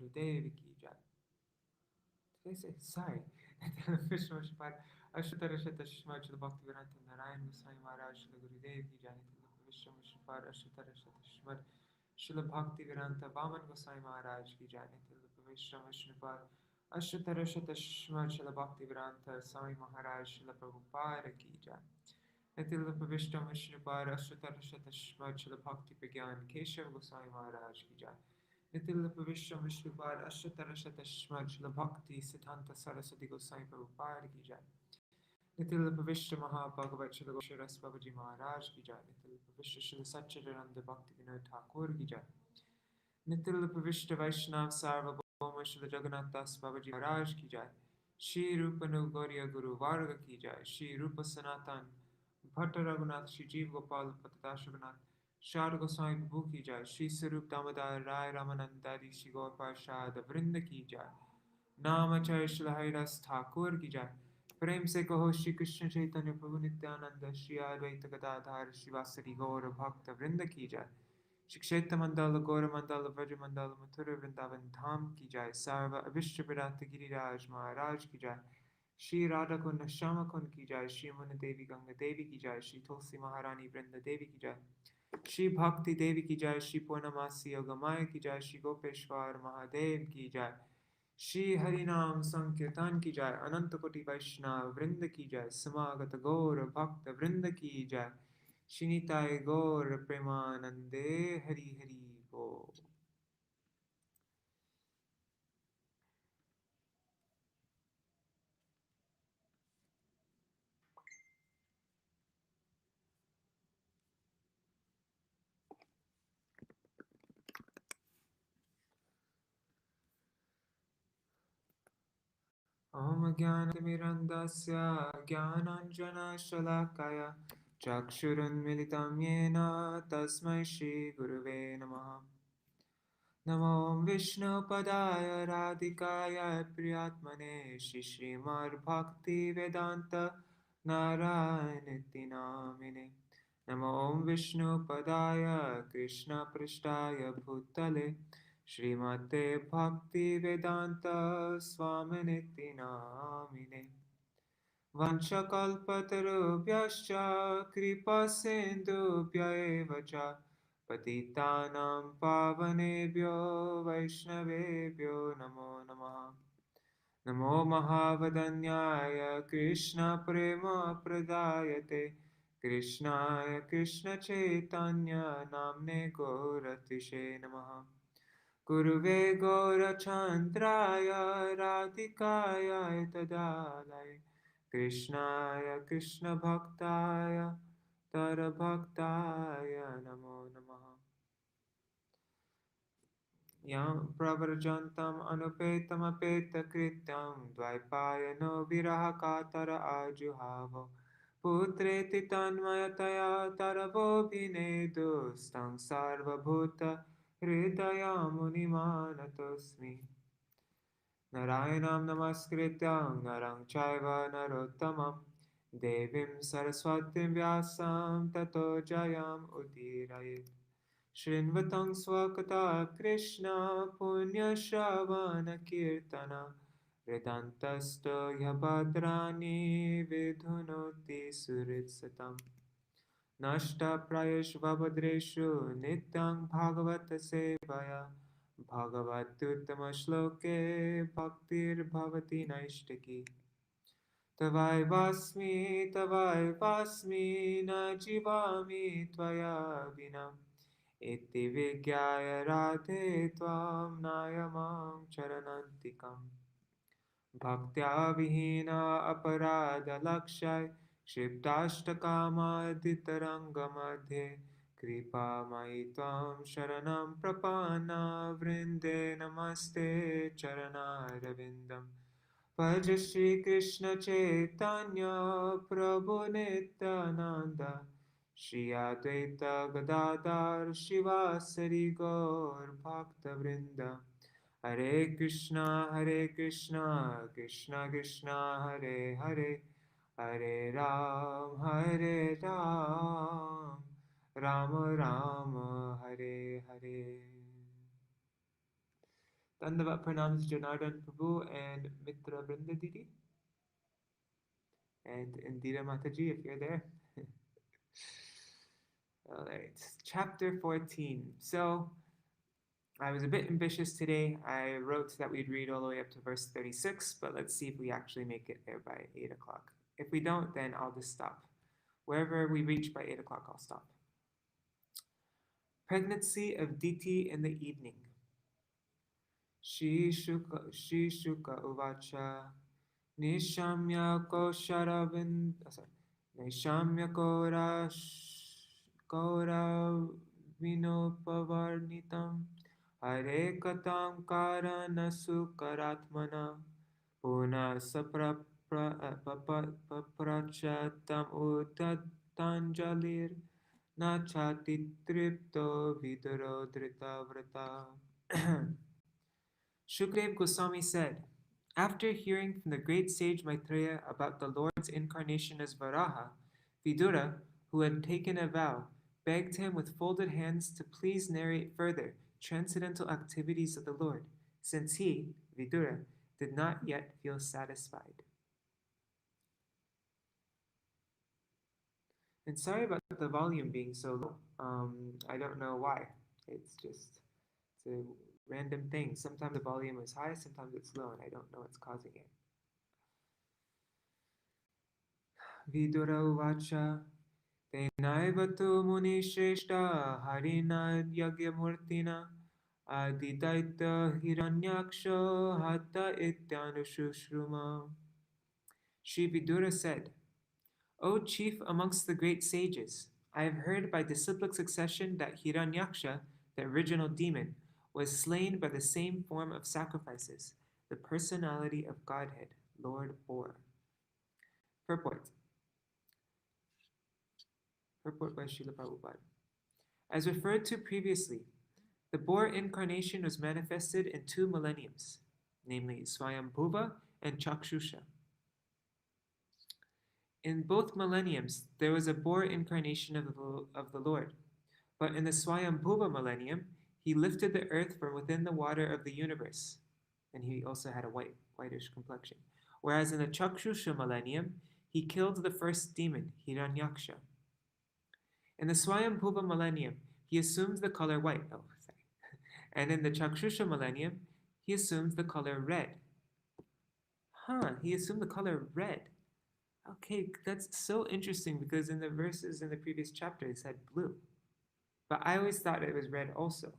गुरुदेव की जय। कैसे sorry विष्णु शिपाल अष्टोत्तर शतनाम श्रील भक्ति वेदांत नारायण गोसाई महाराज श्रील गुरुदेव की जय। विष्णु शिपाल अष्टोत्तर शतनाम श्रील भक्ति वेदांत वामन गोसाई महाराज की जय। विष्णु शिपाल अष्टोत्तर शतनाम श्रील भक्ति वेदांत स्वामी महाराज श्रील प्रभुपाद की जय। नितिल विष्णु शिपाल अष्टोत्तर शतनाम श्रील भक्ति विज्ञान केशव गोसाई महाराज की जय। नितिल विश्व विष्णुपाद अष्टोत्तर शतनाम श्रील भक्ति सिद्धांत सरस्वती गोसाई प्रभुपाद की जय। नितिल विश्व महाभागवत श्रील गोशरस बाबूजी महाराज की जय। नितिल विश्व श्री सच्चिदानंद भक्ति विनोद ठाकुर की जय। नितिल विश्व वैष्णव सार्वभौम श्री जगन्नाथ दास बाबूजी महाराज की जय। श्री रूप गौरिया गुरु वार्ग की जय। श्री रूप सनातन भट्ट रघुनाथ श्री जीव गोपाल पतदास रघुनाथ शार गोस्वामी प्रभु की जय। श्री स्वरूप दामोदर राय रामानंदारी श्री गौर पार्षद वृंद की जय। नामचय श्री हरिदास ठाकुर की जय। प्रेम से कहो श्री कृष्ण चैतन्य प्रभु नित्यानंद श्री अद्वैत गदाधर श्रीवासरी गौर भक्त वृंद की जय। श्री क्षेत्र मंडल गौर मंडल व्रज मंडल मथुर वृंदावन धाम की जय। सर्व अभिष्ट विराट गिरिराज महाराज की जय। श्री राधा कुंड श्याम कुंड की जय। श्री मुन देवी गंगा देवी की जय। श्री तुलसी महारानी वृंद देवी की जय। श्री भक्ति देवी की जय। श्री पूर्णमासी योगमाया की जय। श्री गोपेश्वर महादेव की जय। श्री हरिनाम संकीर्तन की जय। अनंत कोटि वैष्णव वृंद की जय। समागत गौर भक्त वृंद की जय। श्री निताय गौर प्रेमानंदे हरि हरि बोल। ओम ज्ञानतिमिरन्धस्य ज्ञानाञ्जनशलाकया चक्षुरुन्मिलितं येन तस्मै श्रीगुरुवे नमः। नमो विष्णुपदाय राधिकाय प्रियात्मने श्रीमद्भक्तिवेदान्त नारायणीति नामिने। नमो विष्णुपदाय कृष्णपृष्ठाय भूतले श्रीमते भक्तिवेदान्त स्वामिनिति नामिने। वंशकल्पतरुभ्यश्च कृपासिन्धुभ्य एव च पतितानां पावनेभ्यो वैष्णवेभ्यो नमो नमः। नमो महावदन्याय कृष्णप्रेमप्रदायते कृष्णाय कृष्णचैतन्य नाम्ने गौरतिशे नमः। गुरुवे गौरचन्द्राय राधिकाय तदालये कृष्णाय कृष्णभक्ताय तरभक्ताय नमो नमः। यं प्रव्रजन्तम् अनुपेतमपेतकृत्यं द्वैपायनो विरहकातर आजुहाव पुत्रेति तन्मयतया तरवोऽभिनेदुस्तं सर्वभूतहृदयमुनिमानतोऽस्मि। नारायणं नमस्कृत्य नरं चैव नरोत्तमं देवीं सरस्वतीं व्यासं ततो जयम् उदीरयेत्। शृण्वतं स्वकथा कृष्ण पुण्यश्रवणकीर्तन हृदन्तस्तु ह्यभद्राणि विधुनोति सुहृत्सतम्। नष्टप्रायेषु भद्रेषु नित्यं भागवतसेवया भगवत्युत्तमश्लोके भक्तिर्भवति नैष्टिकी। तवैवास्मि न जीवामि त्वया विना इति विज्ञाय राधे त्वां नायमां चरणन्तिकम्। भक्त्या विहीना अपराधलक्षय क्षिप्ताष्टकामादितरङ्गमध्ये कृपामयि त्वां शरणं प्रपन्ना वृन्दे नमस्ते चरणारविन्दम्। भज श्रीकृष्ण चैतन्य प्रभु नित्यानन्द श्री अद्वैत गदाधर शिवासरि गौर भक्तवृन्द। हरे Krishna Krishna Krishna Hare Hare Hare Ram Ram Ram Hare Hare. Dandavat pranams Janardhan Prabhu and Mitra Brinda Diti. And Indira Mataji, if you're there. All right, chapter 14. So I was a bit ambitious today. I wrote that we'd read all the way up to verse 36, but let's see if we actually make it there by 8 o'clock. If we don't, then I'll just stop. Wherever we reach by 8 o'clock, I'll stop. Pregnancy of Diti in the evening. Shishuka uvacha Nishamya Kosharavind Nishamya Vinopavarnitam Hare Katam Karanasukaratmana Puna Saprachatam Uttatanjalir Nachati Tripto Viduro Dritavrata. Shukdev Goswami said, after hearing from the great sage Maitreya about the Lord's incarnation as Varaha, Vidura, who had taken a vow, begged him with folded hands to please narrate further transcendental activities of the Lord, since he, Vidura, did not yet feel satisfied. And sorry about the volume being so low. I don't know why. It's a random thing. Sometimes the volume is high, sometimes it's low, and I don't know what's causing it. Vidura uvacha Tenaivatu muni shreshta harina yagyamurtina adidaita hiranyaksha hatta ityanushruma. Sri Vidura said, O chief amongst the great sages, I have heard by disciplic succession that Hiranyaksha, the original demon, was slain by the same form of sacrifices, the personality of Godhead, Lord Boar. Purport. Purport by Srila Prabhupada. As referred to previously, the boar incarnation was manifested in 2 millenniums, namely Swayambhuva and Chakshusha. In both millenniums, there was a boar incarnation of the Lord, but in the Swayambhuva millennium, he lifted the earth from within the water of the universe, and he also had a whitish complexion. Whereas in the Chakshusha millennium, he killed the first demon, Hiranyaksha. In the Swayambhuva millennium, he assumes the color white. And in the Chakshusha millennium, he assumes the color red. He assumed the color red. Okay, that's so interesting because in the verses in the previous chapter it said blue. But I always thought it was red also.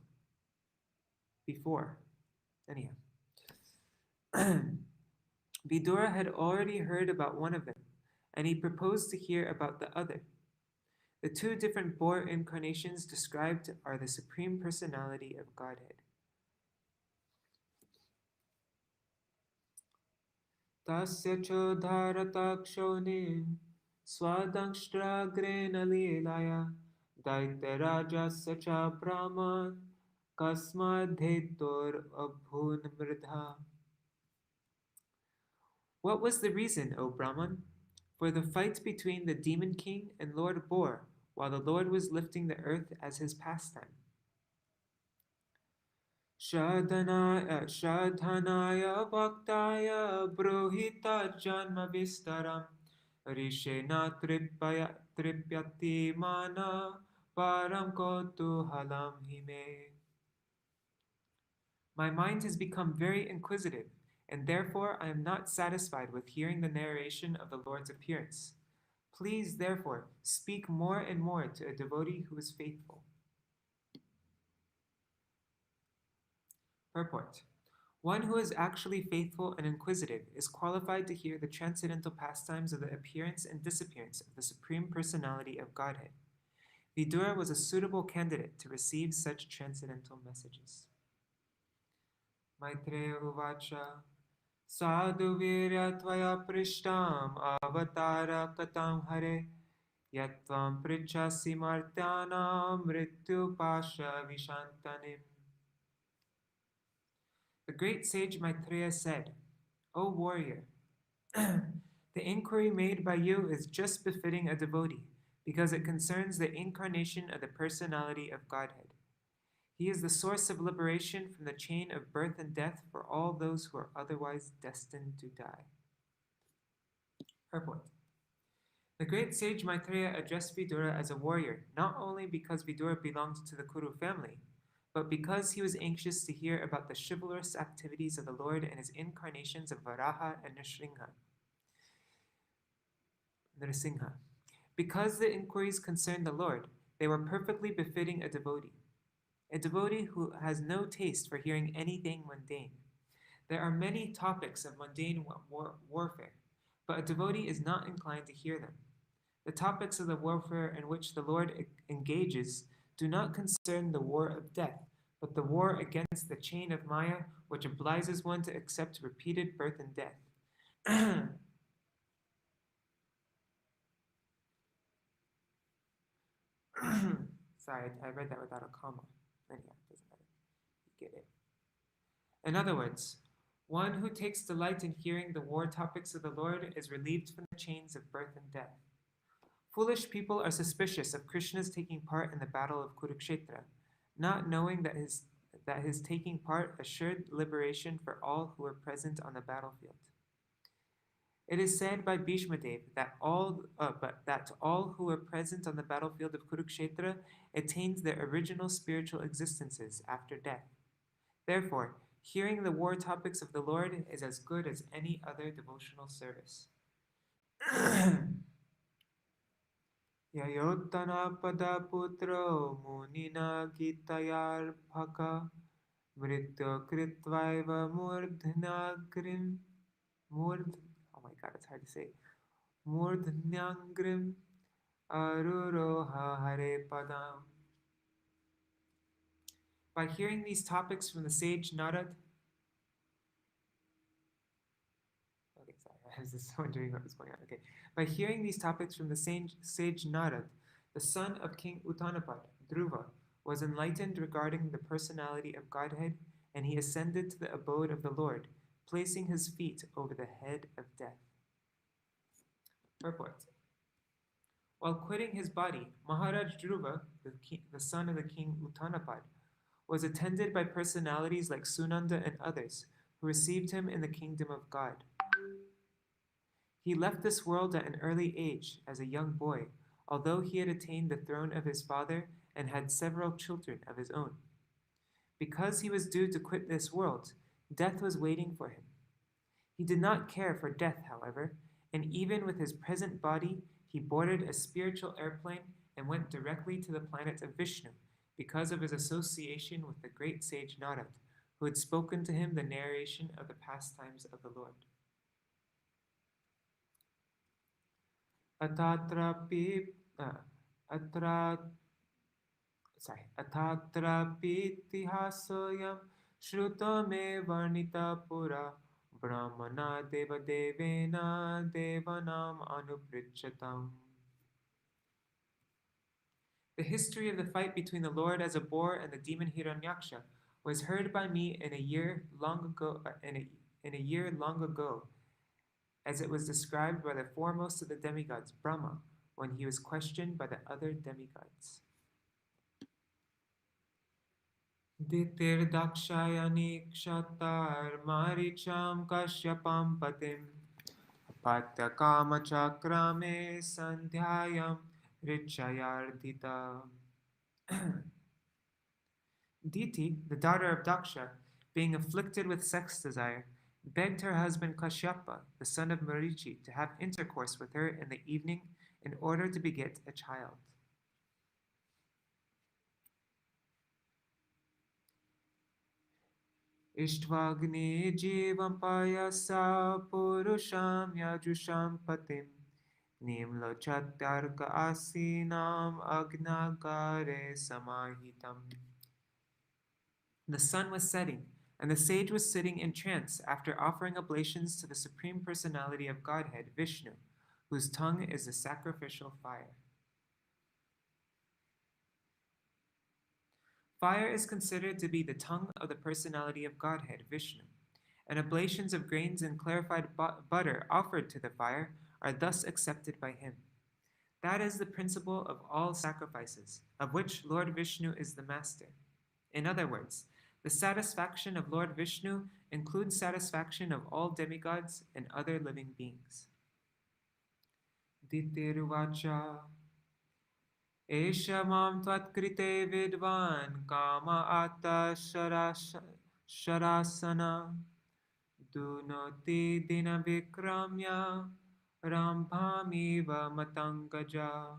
Before. Anyhow. Vidura had already heard about one of them, and he proposed to hear about the other. The 2 different boar incarnations described are the Supreme Personality of Godhead. Tasya chodharatakshoni swadangshtragrena lilaya daitya cha brahman kasmadhetor abhun mridha. What was the reason, O Brahman, for the fight between the demon king and Lord Boar while the Lord was lifting the earth as his pastime? Shadhanaya bhaktaya bruhita janma vistaram rishena tripyati mana param kotuhalam hime. My mind has become very inquisitive, and therefore I am not satisfied with hearing the narration of the Lord's appearance. Please, therefore, speak more and more to a devotee who is faithful. Purport. One who is actually faithful and inquisitive is qualified to hear the transcendental pastimes of the appearance and disappearance of the Supreme Personality of Godhead. Vidura was a suitable candidate to receive such transcendental messages. Maitreya uvacha Sadhu virya tvaya prishtam avatara katam hare yatvam prichasi martyanam mrityu pasha vishantanim. The great sage Maitreya said, O warrior, the inquiry made by you is just befitting a devotee because it concerns the incarnation of the personality of Godhead. He is the source of liberation from the chain of birth and death for all those who are otherwise destined to die. Purport. The great sage Maitreya addressed Vidura as a warrior, not only because Vidura belonged to the Kuru family, but because he was anxious to hear about the chivalrous activities of the Lord and his incarnations of Varaha and Nrsimha. Because the inquiries concerned the Lord, they were perfectly befitting a devotee who has no taste for hearing anything mundane. There are many topics of mundane warfare, but a devotee is not inclined to hear them. The topics of the warfare in which the Lord engages do not concern the war of death, but the war against the chain of Maya, which obliges one to accept repeated birth and death. Sorry, I read that without a comma. Anyhow, it doesn't matter. You get it. In other words, one who takes delight in hearing the war topics of the Lord is relieved from the chains of birth and death. Foolish people are suspicious of Krishna's taking part in the battle of Kurukshetra, not knowing that his taking part assured liberation for all who were present on the battlefield. It is said by Bhishmadev that all who were present on the battlefield of Kurukshetra attained their original spiritual existences after death. Therefore, hearing the war topics of the Lord is as good as any other devotional service. Yayotana pada putro munina gitayar bhaka mrityo kritvaiva murdhnagrim oh my god, it's hard to say. Murdhnangrim aruroha hare padam. By hearing these topics from the sage Narad, I was just wondering what was going on. Okay. By hearing these topics from the sage Narad, the son of King Uttanapad, Dhruva, was enlightened regarding the personality of Godhead, and he ascended to the abode of the Lord, placing his feet over the head of death. Purport. While quitting his body, Maharaj Dhruva, the son of the king Uttanapad, was attended by personalities like Sunanda and others, who received him in the kingdom of God. He left this world at an early age, as a young boy, although he had attained the throne of his father and had several children of his own. Because he was due to quit this world, death was waiting for him. He did not care for death, however, and even with his present body, he boarded a spiritual airplane and went directly to the planet of Vishnu because of his association with the great sage Narad, who had spoken to him the narration of the pastimes of the Lord. Atatrapi-tihasoyam shrutame varnita pura brahmana deva devena devanam anuprichatam. The history of the fight between the Lord as a boar and the demon Hiranyaksha was heard by me in a year long ago, as it was described by the foremost of the demigods, Brahma, when he was questioned by the other demigods. Ditir dakshayani kshatar maricham kashyapam patim patyakama chakrame sandhyayam richayardita. Diti, the daughter of Daksha, being afflicted with sex desire, begged her husband Kashyapa, the son of Marichi, to have intercourse with her in the evening in order to beget a child. Ishtvagni jivam payasa purusham yajusham patim nimlo chatyarka asinam agnagare samahitam. The sun was setting, and the sage was sitting in trance after offering oblations to the Supreme Personality of Godhead, Vishnu, whose tongue is the sacrificial fire. Fire is considered to be the tongue of the Personality of Godhead, Vishnu, and oblations of grains and clarified butter offered to the fire are thus accepted by him. That is the principle of all sacrifices, of which Lord Vishnu is the master. In other words, the satisfaction of Lord Vishnu includes satisfaction of all demigods and other living beings. Ditiruvacha Esha mam tvatkrite vidvan kama atta sharasana dunoti dina vikramya rambhamiva matangaja.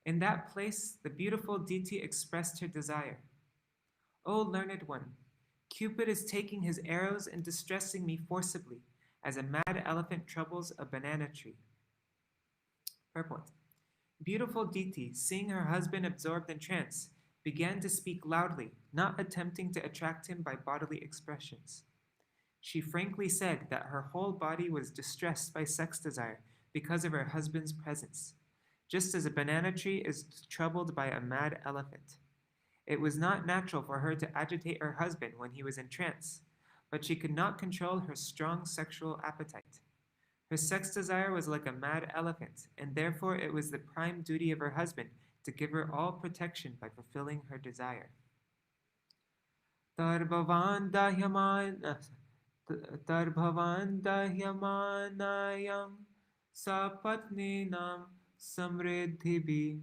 In that place, the beautiful Diti expressed her desire. O learned one, Cupid is taking his arrows and distressing me forcibly, as a mad elephant troubles a banana tree. Purport. Beautiful Diti, seeing her husband absorbed in trance, began to speak loudly, not attempting to attract him by bodily expressions. She frankly said that her whole body was distressed by sex desire because of her husband's presence, just as a banana tree is troubled by a mad elephant. It was not natural for her to agitate her husband when he was in trance, but she could not control her strong sexual appetite. Her sex desire was like a mad elephant, and therefore it was the prime duty of her husband to give her all protection by fulfilling her desire. Tarbhavan dahyamanayam sapatninam samriddhibhi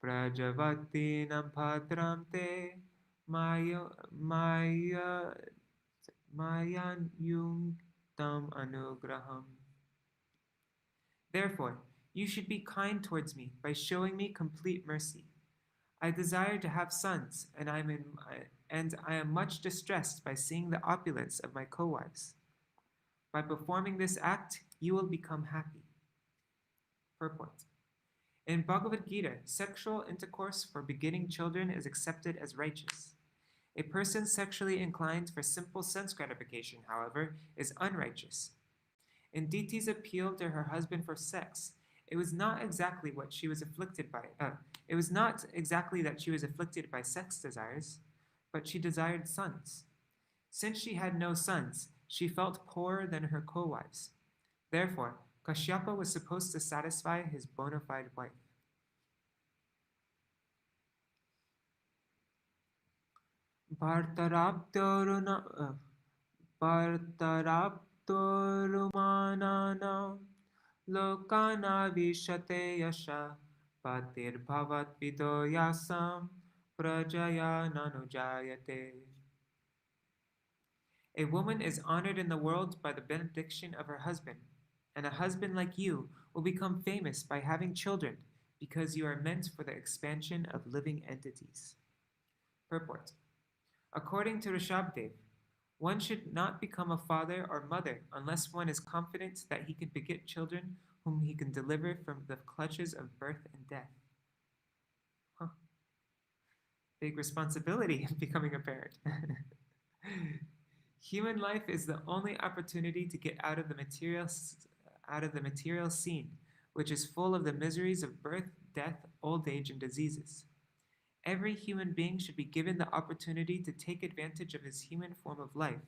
prajavatinam bhadram te mayan yungtam anugraham. Therefore, you should be kind towards me by showing me complete mercy. I desire to have sons, and I am much distressed by seeing the opulence of my co-wives. By performing this act, you will become happy. Purport. In Bhagavad Gita, sexual intercourse for begetting children is accepted as righteous. A person sexually inclined for simple sense gratification, however, is unrighteous. In Diti's appeal to her husband for sex, it was not exactly that she was afflicted by sex desires, but she desired sons. Since she had no sons, she felt poorer than her co-wives. Therefore, Kashyapa was supposed to satisfy his bona fide wife. Bhartaraptorumanana lokana vishate yasha patir bhavat vido yasam prajaya nanujayate. A woman is honored in the world by the benediction of her husband, and a husband like you will become famous by having children because you are meant for the expansion of living entities. Purport. According to Rishabdev, one should not become a father or mother unless one is confident that he can beget children whom he can deliver from the clutches of birth and death. Big responsibility in becoming a parent. Human life is the only opportunity to get out of the material scene, which is full of the miseries of birth, death, old age, and diseases. Every human being should be given the opportunity to take advantage of his human form of life,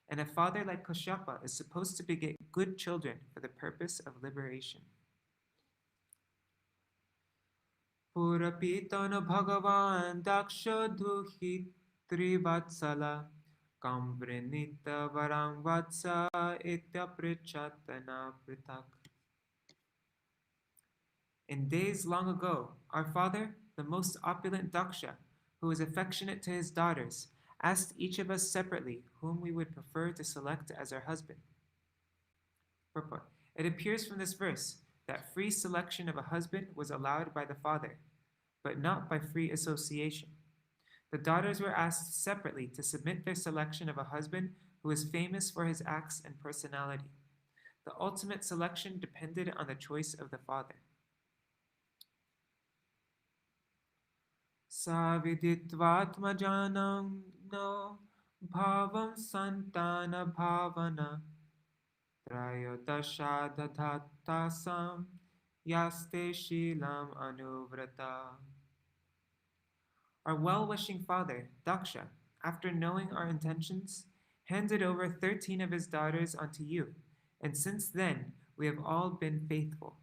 and a father like Kashyapa is supposed to beget good children for the purpose of liberation. Purapitano Bhagavan Daksha Duhi Trivatsala Kamvrinita Varam Vatsa Itya Prichatana Pritak. In days long ago, our father, the most opulent Daksha, who was affectionate to his daughters, asked each of us separately whom we would prefer to select as our husband. Purport. It appears from this verse that free selection of a husband was allowed by the father, but not by free association. The daughters were asked separately to submit their selection of a husband who was famous for his acts and personality. The ultimate selection depended on the choice of the father. Saviditvatmajanam no bhavam santana bhavana trayodasha dadhatasam yaste shilam anuvrata. Our well-wishing father, Daksha, after knowing our intentions, handed over 13 of his daughters unto you, and since then we have all been faithful.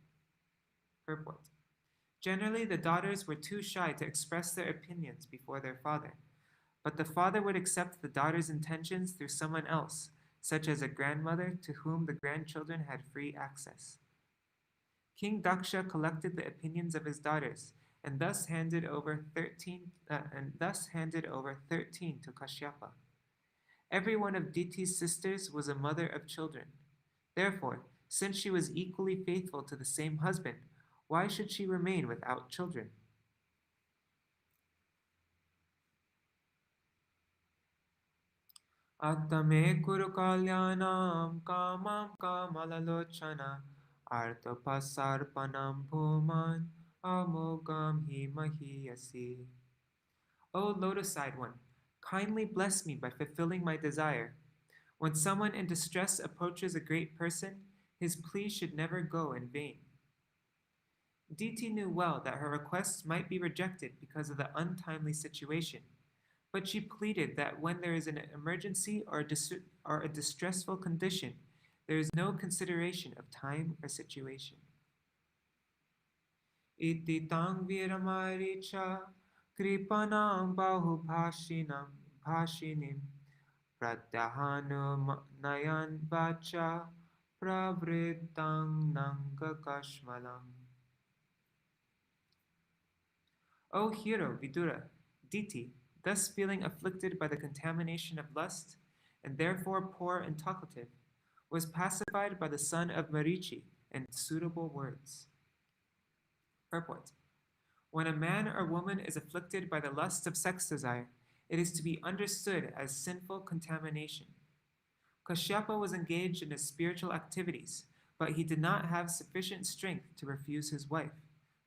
Purport. Generally, the daughters were too shy to express their opinions before their father, but the father would accept the daughter's intentions through someone else, such as a grandmother to whom the grandchildren had free access. King Daksha collected the opinions of his daughters and thus handed over 13 to Kashyapa. Every one of Diti's sisters was a mother of children. Therefore, since she was equally faithful to the same husband, why should she remain without children? Attame kuru kalyanam kamam kamalalochana artapasarpanam bhuman amogam hi mahiyasi. O lotus-eyed one, kindly bless me by fulfilling my desire. When someone in distress approaches a great person, his plea should never go in vain. Diti knew well that her requests might be rejected because of the untimely situation, but she pleaded that when there is an emergency or a distressful condition, there is no consideration of time or situation. Iti tang viramaricha kripanam bahubhashinim pratyahanu nayan vacha pravriddang nangakashmalam. O hero Vidura, Diti, thus feeling afflicted by the contamination of lust, and therefore poor and talkative, was pacified by the son of Marichi and suitable words. Purport. When a man or woman is afflicted by the lust of sex desire, it is to be understood as sinful contamination. Kashyapa was engaged in his spiritual activities, but he did not have sufficient strength to refuse his wife,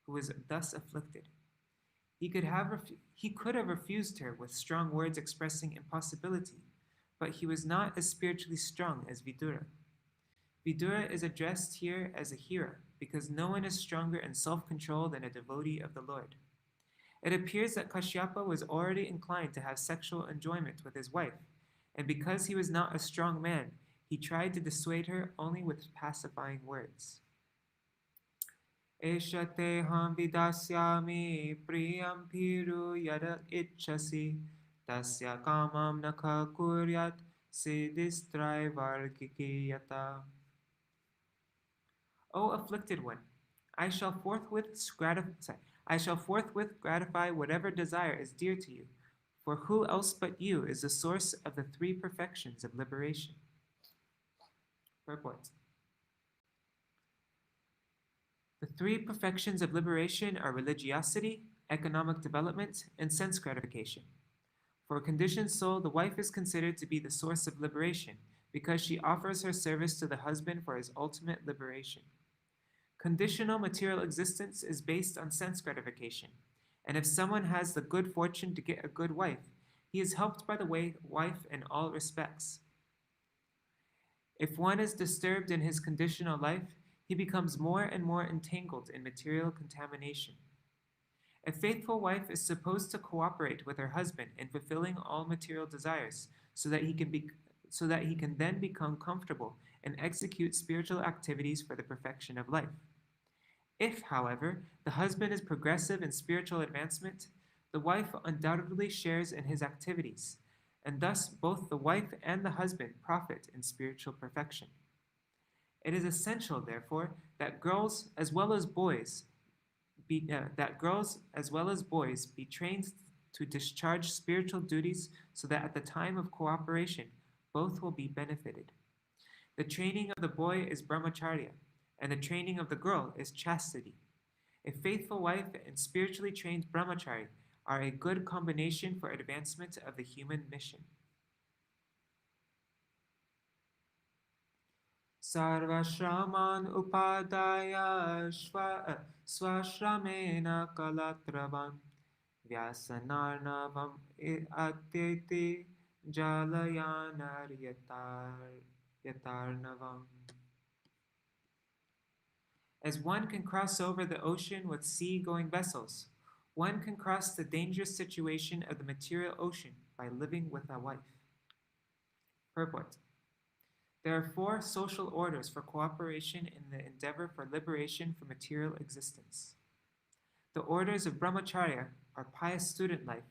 who was thus afflicted. He could have refused her with strong words expressing impossibility, but he was not as spiritually strong as Vidura. Vidura is addressed here as a hero because no one is stronger in self-control than a devotee of the Lord. It appears that Kashyapa was already inclined to have sexual enjoyment with his wife, and because he was not a strong man, he tried to dissuade her only with pacifying words. Esha te ham vidasyami priyam piru yada ichasi tasya kamam nakha kuryat siddhistraivargiki yata. O afflicted one, I shall forthwith gratify whatever desire is dear to you, for who else but you is the source of the three perfections of liberation? Purport. The three perfections of liberation are religiosity, economic development, and sense gratification. For a conditioned soul, the wife is considered to be the source of liberation because she offers her service to the husband for his ultimate liberation. Conditional material existence is based on sense gratification, and if someone has the good fortune to get a good wife, he is helped by the wife in all respects. If one is disturbed in his conditional life, he becomes more and more entangled in material contamination. A faithful wife is supposed to cooperate with her husband in fulfilling all material desires so that he can then become comfortable and execute spiritual activities for the perfection of life. If, however, the husband is progressive in spiritual advancement, the wife undoubtedly shares in his activities, and thus both the wife and the husband profit in spiritual perfection. It is essential, therefore, that girls as well as boys be trained to discharge spiritual duties so that at the time of cooperation, both will be benefited. The training of the boy is brahmacharya, and the training of the girl is chastity. A faithful wife and spiritually trained brahmachari are a good combination for advancement of the human mission. Sarvashraman upadaya swashramena kalatravam vyasanarnavam atyeti jalayanar yatarnavam. As one can cross over the ocean with sea-going vessels, one can cross the dangerous situation of the material ocean by living with a wife. Purport. There are 4 social orders for cooperation in the endeavor for liberation from material existence. The orders of brahmacharya are pious student life,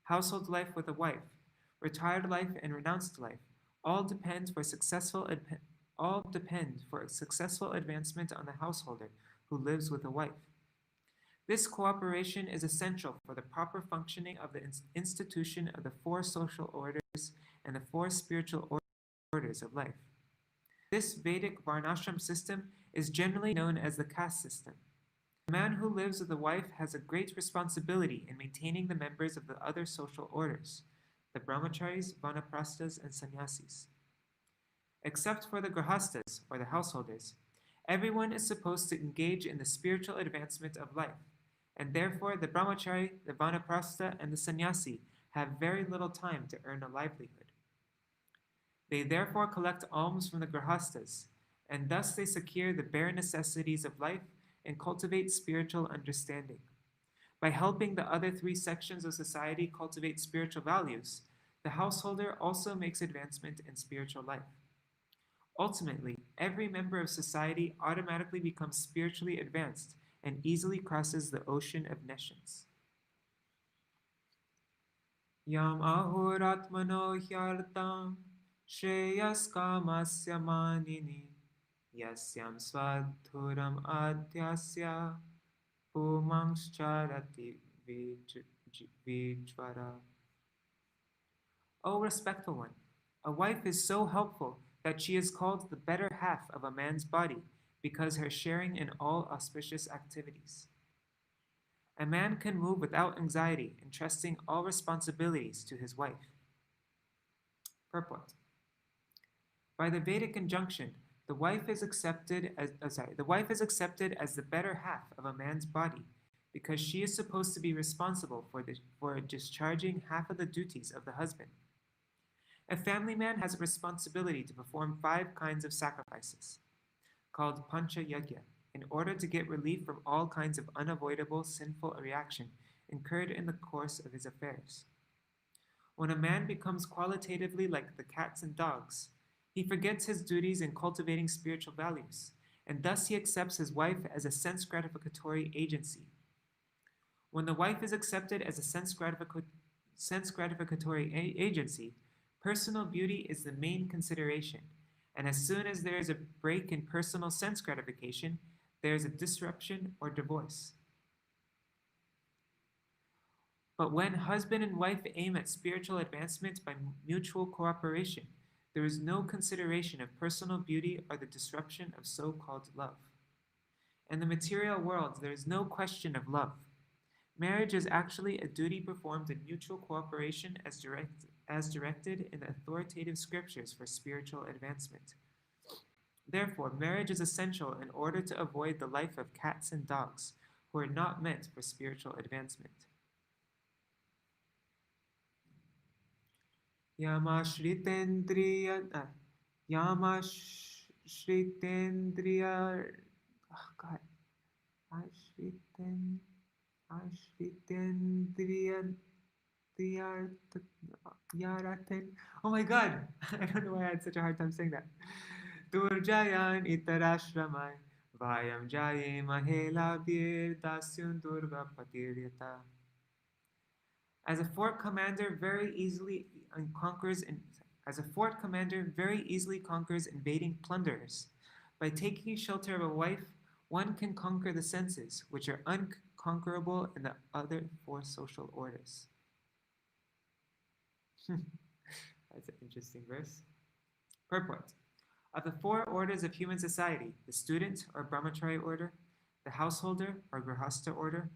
household life with a wife, retired life, and renounced life. All depend for successful advancement on the householder who lives with a wife. This cooperation is essential for the proper functioning of the institution of the four social orders and the four spiritual orders of life. This Vedic Varnashram system is generally known as the caste system. The man who lives with a wife has a great responsibility in maintaining the members of the other social orders, the brahmacharis, vanaprasthas, and sannyasis. Except for the grahastas, or the householders, everyone is supposed to engage in the spiritual advancement of life, and therefore the brahmachari, the vanaprastha, and the sannyasi have very little time to earn a livelihood. They therefore collect alms from the grahastas, and thus they secure the bare necessities of life and cultivate spiritual understanding. By helping the other three sections of society cultivate spiritual values, the householder also makes advancement in spiritual life. Ultimately, every member of society automatically becomes spiritually advanced and easily crosses the ocean of nescience. Yam ahoratmano hyartam shreyas kamasya manini yasyam swadhuram adhyasya pumankscharati vijvara. O respectful one, a wife is so helpful that she is called the better half of a man's body because her sharing in all auspicious activities. A man can move without anxiety, entrusting all responsibilities to his wife. Purport. By the Vedic injunction, the wife is accepted as the better half of a man's body because she is supposed to be responsible for discharging half of the duties of the husband. A family man has a responsibility to perform 5 kinds of sacrifices, called pancha yajna, in order to get relief from all kinds of unavoidable sinful reaction incurred in the course of his affairs. When a man becomes qualitatively like the cats and dogs, he forgets his duties in cultivating spiritual values, and thus he accepts his wife as a sense gratificatory agency. When the wife is accepted as a sense gratificatory agency, personal beauty is the main consideration, and as soon as there is a break in personal sense gratification, there is a disruption or divorce. But when husband and wife aim at spiritual advancement by mutual cooperation, there is no consideration of personal beauty or the disruption of so-called love. In the material world, there is no question of love. Marriage is actually a duty performed in mutual cooperation as directed in the authoritative scriptures for spiritual advancement. Therefore, marriage is essential in order to avoid the life of cats and dogs who are not meant for spiritual advancement. Yamashritendriya, oh God, Ashritendriya. Oh my God! I don't know why I had such a hard time saying that. Durjayan itarashramai vayam jaye mahela bir dasyun durga patiryata. As a fort commander very easily conquers invading plunderers. By taking shelter of a wife, one can conquer the senses, which are unconquerable in the other 4 social orders. That's an interesting verse. Purport. Of the 4 orders of human society, the student or brahmachari order, the householder or grahastha order,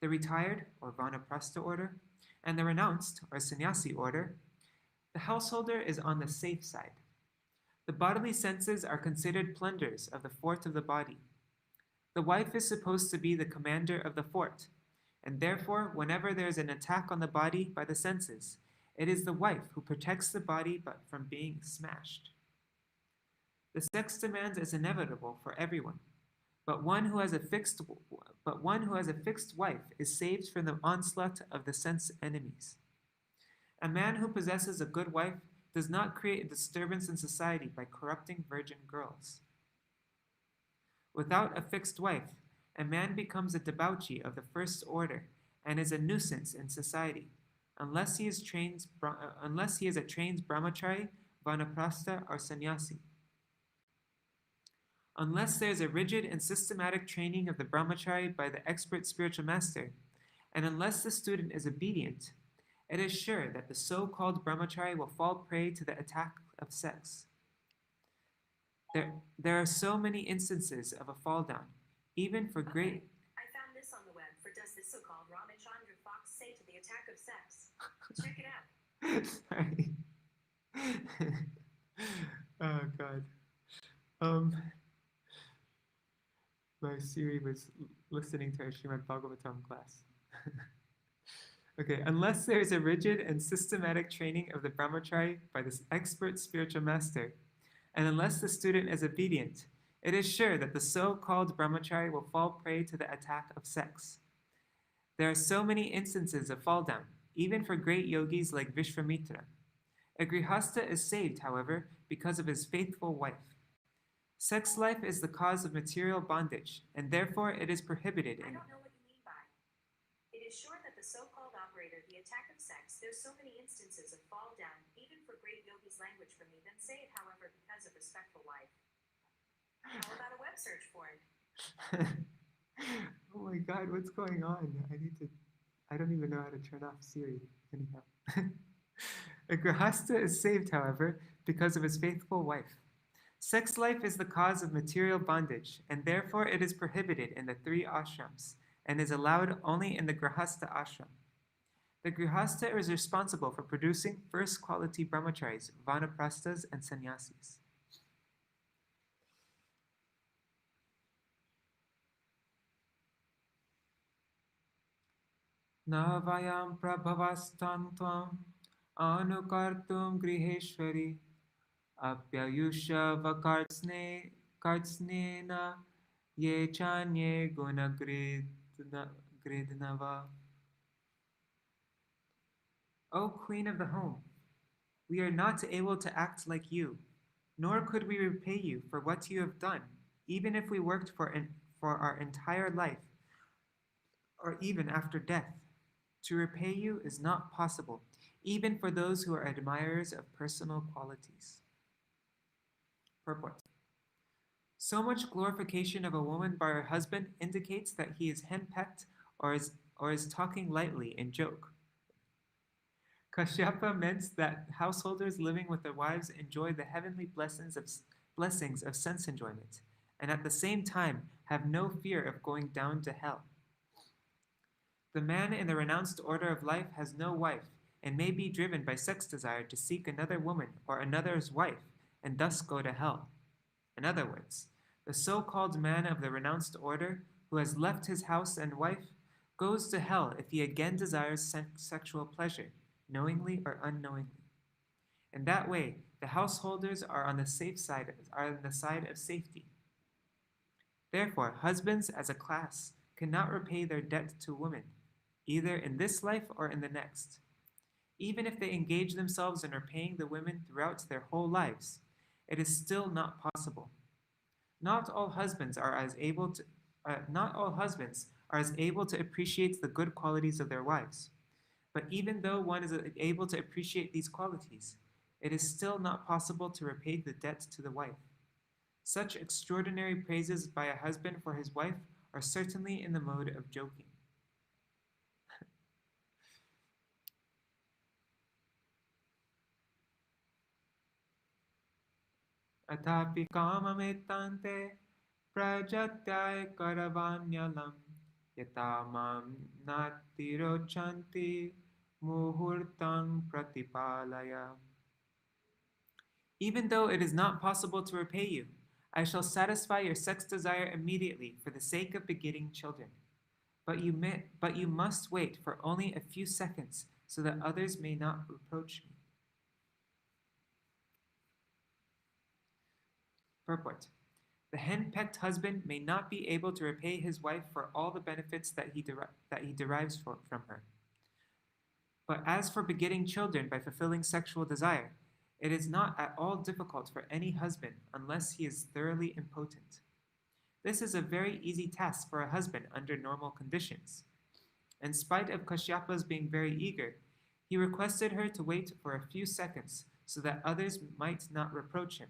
the retired or vanaprastha order, and the renounced or sannyasi order, the householder is on the safe side. The bodily senses are considered plunders of the fort of the body. The wife is supposed to be the commander of the fort, and therefore, whenever there is an attack on the body by the senses, it is the wife who protects the body from being smashed. The sex demand is inevitable for everyone, but one who has a fixed wife is saved from the onslaught of the sense enemies. A man who possesses a good wife does not create a disturbance in society by corrupting virgin girls. Without a fixed wife, A man becomes a debauchee of the first order and is a nuisance in society, unless he is a trained brahmachari, vanaprastha, or sannyasi. Unless there is a rigid and systematic training of the brahmachari by the expert spiritual master, and unless the student is obedient, it is sure that the so-called brahmachari will fall prey to the attack of sex. There are so many instances of a fall down, even for great... I found this on the web for does this so-called Ramachandra Fox say to the attack of sex? Check it out. Sorry. Oh, God. My Siri was listening to our Śrīmad-Bhāgavatam class. Okay, unless there is a rigid and systematic training of the brahmachari by this expert spiritual master, and unless the student is obedient, it is sure that the so-called brahmachari will fall prey to the attack of sex. There are so many instances of fall down, even for great yogis like Vishvamitra. A grihastha is saved, however, because of his faithful wife. Sex life is the cause of material bondage, and therefore it is prohibited in... I don't know what you mean by. It is sure that the so-called operator, the attack of sex, there's so many instances of fall down, even for great yogis language from me, then say it, however, because of respectful wife. How about a web search for it? Oh my God, what's going on? I don't even know how to turn off Siri. Anyhow. A grihastha is saved, however, because of his faithful wife. Sex life is the cause of material bondage, and therefore it is prohibited in the 3 ashrams, and is allowed only in the grihastha ashram. The grihastha is responsible for producing first-quality brahmacharis, vanaprasthas, and sannyasis. Na vayam prabhavastam tvam anukartum griheshwari apyayusha vakartsnena ye chanye gunagridnava. O Queen of the home, we are not able to act like you, nor could we repay you for what you have done, even if we worked for our entire life, or even after death. To repay you is not possible, even for those who are admirers of personal qualities. Purport. So much glorification of a woman by her husband indicates that he is henpecked or is talking lightly in joke. Kashyapa meant that householders living with their wives enjoy the heavenly blessings of sense enjoyment, and at the same time have no fear of going down to hell. The man in the renounced order of life has no wife, and may be driven by sex desire to seek another woman or another's wife, and thus go to hell. In other words, the so-called man of the renounced order, who has left his house and wife, goes to hell if he again desires sexual pleasure, knowingly or unknowingly. In that way, the householders are on the side of safety. Therefore, husbands as a class cannot repay their debt to women, either in this life or in the next. Even if they engage themselves in repaying the women throughout their whole lives, it is still not possible. Not all husbands are as able to appreciate the good qualities of their wives. But even though one is able to appreciate these qualities, it is still not possible to repay the debt to the wife. Such extraordinary praises by a husband for his wife are certainly in the mode of joking. Atapi kamametante prajatyay karavanyalam yatamam natirochanti muhurtang pratipalaya. Even though it is not possible to repay you, I shall satisfy your sex desire immediately for the sake of begetting children. But you must wait for only a few seconds so that others may not reproach me. Purport. The henpecked husband may not be able to repay his wife for all the benefits that he derives from her. But as for begetting children by fulfilling sexual desire, it is not at all difficult for any husband unless he is thoroughly impotent. This is a very easy task for a husband under normal conditions. In spite of Kashyapa's being very eager, he requested her to wait for a few seconds so that others might not reproach him.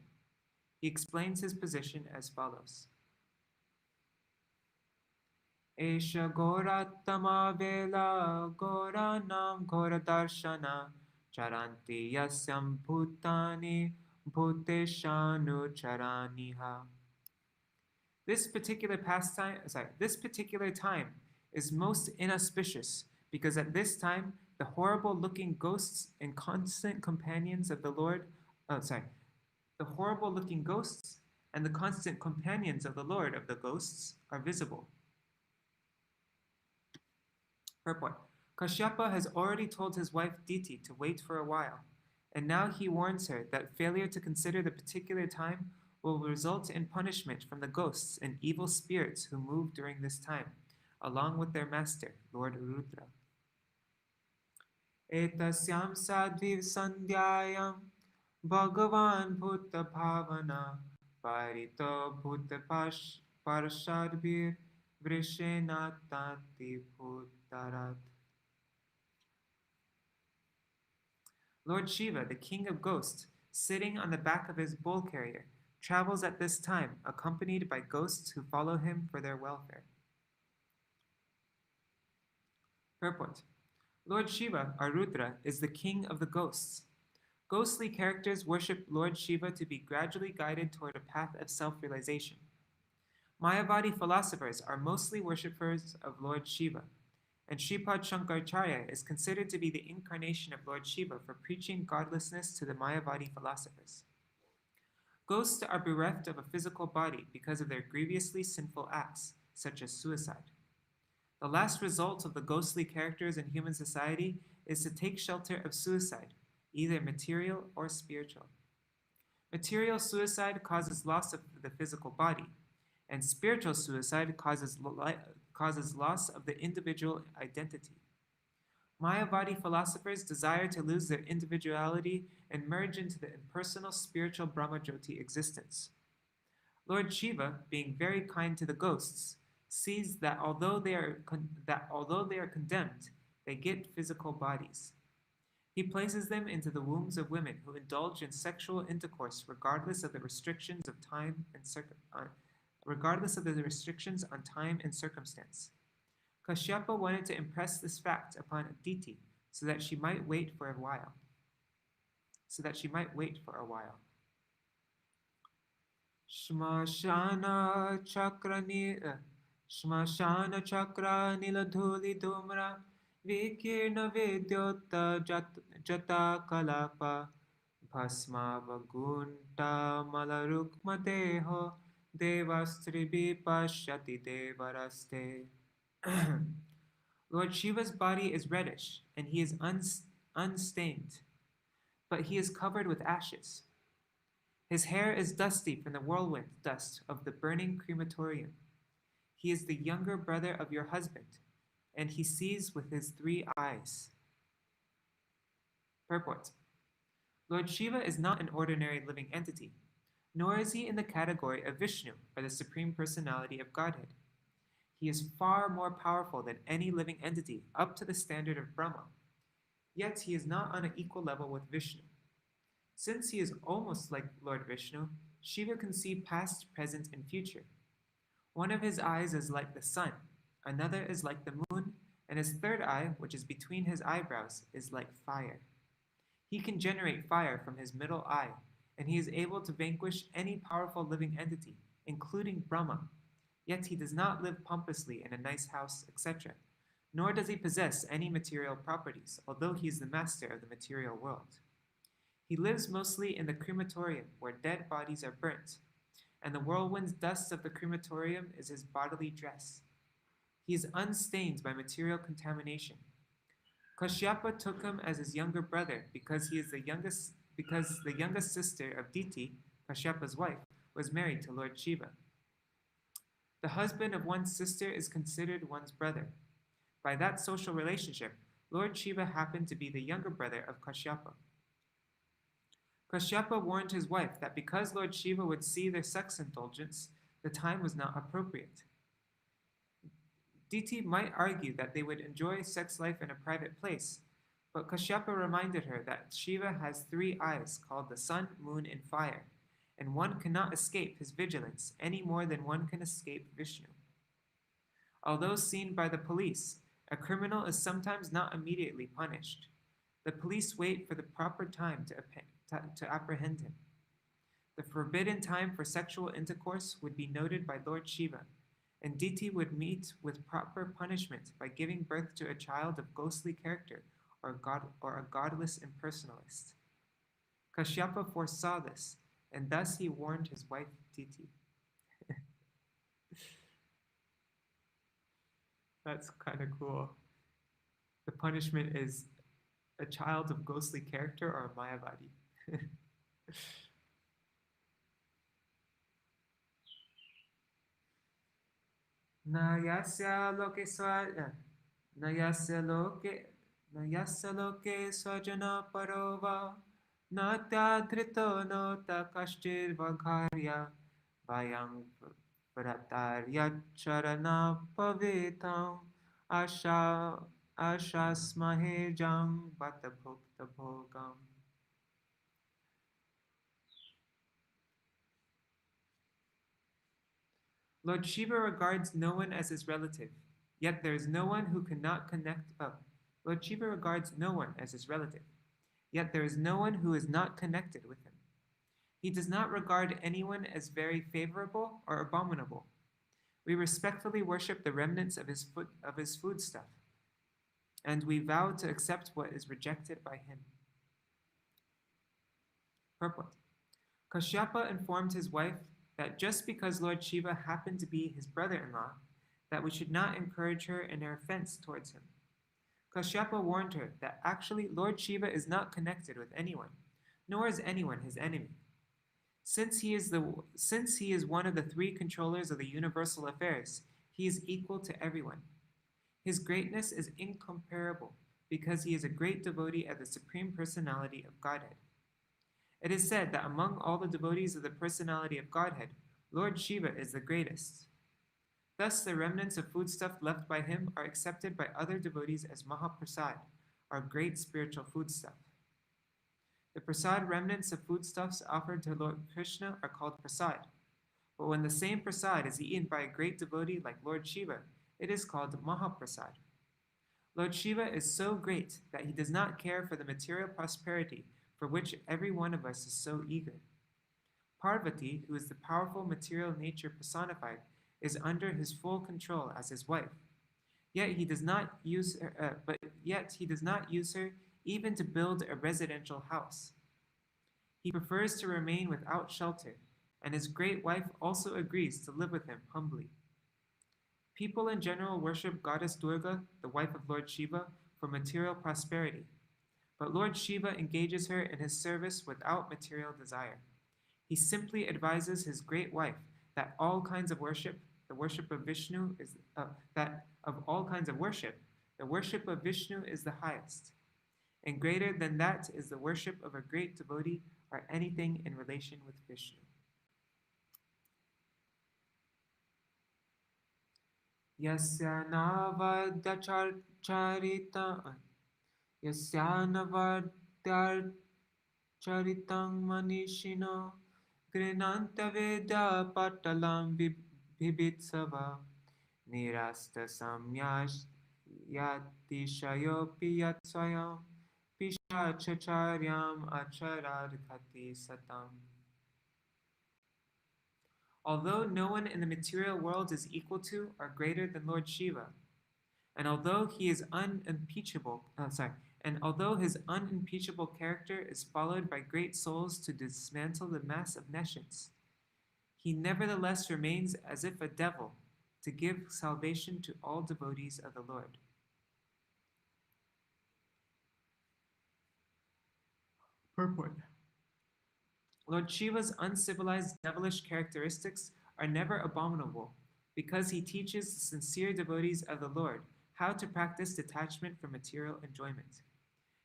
He explains his position as follows. Esha Goratama Vela Goranam Goradarshana Charanti Yasyam Bhutani Bhuteshanu Charaniha. This particular time is most inauspicious because at this time the horrible-looking ghosts and constant companions of the Lord, the horrible-looking ghosts and the constant companions of the Lord of the ghosts are visible. Purport. Kashyapa has already told his wife Diti to wait for a while, and now he warns her that failure to consider the particular time will result in punishment from the ghosts and evil spirits who move during this time, along with their master, Lord Rudra. Etasyam sadviv sandhyayam Bhagavan bhuta bhavana parito bhuta parashadbir vrishenatati bhutarat. Lord Shiva, the king of ghosts, sitting on the back of his bull carrier, travels at this time, accompanied by ghosts who follow him for their welfare. Purport. Lord Shiva, or Rudra, is the king of the ghosts. Ghostly characters worship Lord Shiva to be gradually guided toward a path of self-realization. Mayavadi philosophers are mostly worshippers of Lord Shiva, and Shripad Shankaracharya is considered to be the incarnation of Lord Shiva for preaching godlessness to the Mayavadi philosophers. Ghosts are bereft of a physical body because of their grievously sinful acts, such as suicide. The last result of the ghostly characters in human society is to take shelter of suicide, either material or spiritual. Material suicide causes loss of the physical body, and spiritual suicide causes loss of the individual identity. Mayavadi philosophers desire to lose their individuality and merge into the impersonal spiritual Brahmajyoti existence. Lord Shiva, being very kind to the ghosts, sees that although they are condemned, they get physical bodies. He places them into the wombs of women who indulge in sexual intercourse regardless of the restrictions of time and circumstance. Kashyapa wanted to impress this fact upon Diti so that she might wait for a while. Shmashana chakra niladhuli dhumra vikirna vidyota jata kalapa bhasma vagunta malarukma deho devastribi pashyati devaraste. Lord Shiva's body is reddish, and he is unstained, but he is covered with ashes. His hair is dusty from the whirlwind dust of the burning crematorium. He is the younger brother of your husband, and he sees with his 3 eyes. Purport. Lord Shiva is not an ordinary living entity, nor is he in the category of Vishnu, or the Supreme Personality of Godhead. He is far more powerful than any living entity, up to the standard of Brahma. Yet he is not on an equal level with Vishnu. Since he is almost like Lord Vishnu, Shiva can see past, present, and future. One of his eyes is like the sun, another is like the moon, and his third eye, which is between his eyebrows, is like fire. He can generate fire from his middle eye, and he is able to vanquish any powerful living entity, including Brahma. Yet he does not live pompously in a nice house, etc., nor does he possess any material properties, although he is the master of the material world. He lives mostly in the crematorium, where dead bodies are burnt, and the whirlwind dust of the crematorium is his bodily dress. He is unstained by material contamination. Kashyapa took him as his younger brother because the youngest sister of Diti, Kashyapa's wife, was married to Lord Shiva. The husband of one's sister is considered one's brother. By that social relationship, Lord Shiva happened to be the younger brother of Kashyapa. Kashyapa warned his wife that because Lord Shiva would see their sex indulgence, the time was not appropriate. Diti might argue that they would enjoy sex life in a private place, but Kashyapa reminded her that Shiva has 3 eyes called the sun, moon, and fire, and one cannot escape his vigilance any more than one can escape Vishnu. Although seen by the police, a criminal is sometimes not immediately punished. The police wait for the proper time to apprehend him. The forbidden time for sexual intercourse would be noted by Lord Shiva, and Diti would meet with proper punishment by giving birth to a child of ghostly character or a godless impersonalist. Kashyapa foresaw this, and thus he warned his wife Diti. That's kind of cool. The punishment is a child of ghostly character or a Mayavadi. Nayasya loke swajana parova natya dhrito nota kashtir vagharya vayang pratarya charana pavitam ashasmahe jam vatabhukta bhogam. Lord Shiva regards no one as his relative, yet there is no one who cannot connect. Lord Shiva regards no one as his relative, yet there is no one who is not connected with him. He does not regard anyone as very favorable or abominable. We respectfully worship the remnants of his foodstuff, and we vow to accept what is rejected by him. Purport. Kashyapa informed his wife that just because Lord Shiva happened to be his brother-in-law, that we should not encourage her in her offense towards him. Kashyapa warned her that actually Lord Shiva is not connected with anyone, nor is anyone his enemy. Since he is one of the 3 controllers of the universal affairs, he is equal to everyone. His greatness is incomparable because he is a great devotee of the Supreme Personality of Godhead. It is said that among all the devotees of the Personality of Godhead, Lord Shiva is the greatest. Thus, the remnants of foodstuff left by him are accepted by other devotees as Mahaprasad, our great spiritual foodstuff. The prasad remnants of foodstuffs offered to Lord Krishna are called prasad, but when the same prasad is eaten by a great devotee like Lord Shiva, it is called Mahaprasad. Lord Shiva is so great that he does not care for the material prosperity for which every one of us is so eager. Parvati, who is the powerful material nature personified, is under his full control as his wife. Yet he does not use her, even to build a residential house. He prefers to remain without shelter, and his great wife also agrees to live with him humbly. People in general worship Goddess Durga, the wife of Lord Shiva, for material prosperity, but Lord Shiva engages her in his service without material desire. He simply advises his great wife that all kinds of worship, the worship of Vishnu is the worship of Vishnu is the highest, and greater than that is the worship of a great devotee or anything in relation with Vishnu. Yasya navadhyarcharitam manishino grinanta vedya patalam bibitsava nirasta samyash yatishayopi yatsvayam pishachacharyam acharadhati satam. Although no one in the material world is equal to or greater than Lord Shiva, and although his unimpeachable character is followed by great souls to dismantle the mass of nescience, he nevertheless remains as if a devil to give salvation to all devotees of the Lord. Purport. Lord Shiva's uncivilized devilish characteristics are never abominable because he teaches the sincere devotees of the Lord how to practice detachment from material enjoyment.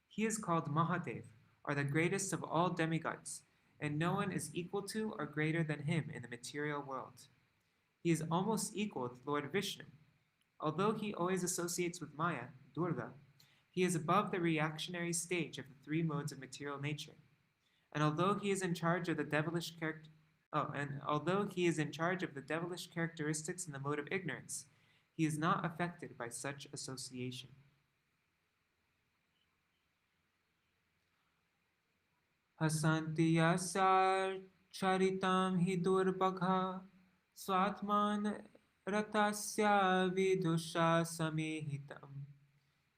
He is called Mahadev, or the greatest of all demigods, and no one is equal to or greater than him in the material world. He is almost equal to Lord Vishnu. Although he always associates with Maya, Durga, he is above the reactionary stage of the three modes of material nature. And although he is in charge of the devilish characteristics in the mode of ignorance, he is not affected by such association. Hasanti yasar charitam hi durbagha swatman ratasya vidusha samihitam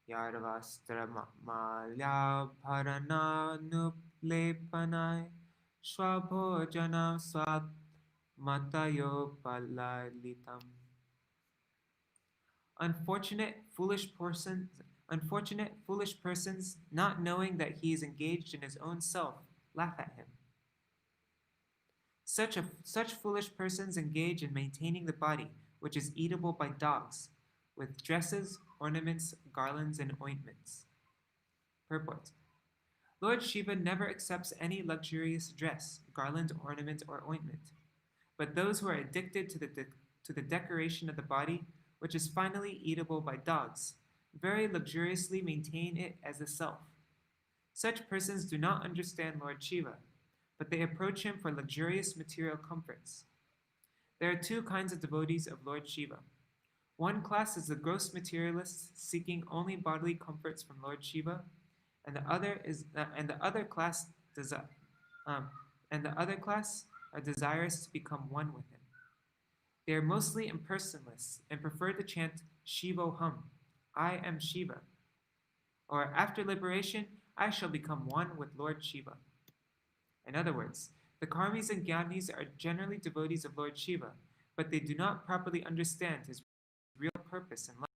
yarvastra malya bharananulepanai swabhojana swat matayo palalitam. Unfortunate foolish persons, not knowing that he is engaged in his own self, laugh at him. Such foolish persons engage in maintaining the body, which is eatable by dogs, with dresses, ornaments, garlands, and ointments. Purport. Lord Shiva never accepts any luxurious dress, garland, ornament, or ointment, but those who are addicted to the decoration of the body, which is finally eatable by dogs, very luxuriously maintain it as a self. Such persons do not understand Lord Shiva, but they approach him for luxurious material comforts. There are two kinds of devotees of Lord Shiva. One class is the gross materialists seeking only bodily comforts from Lord Shiva, and the other class are desirous to become one with him. They are mostly impersonalists and prefer to chant Shivoham, I am Shiva, or after liberation, I shall become one with Lord Shiva. In other words, the karmis and gyanis are generally devotees of Lord Shiva, but they do not properly understand his real purpose in life.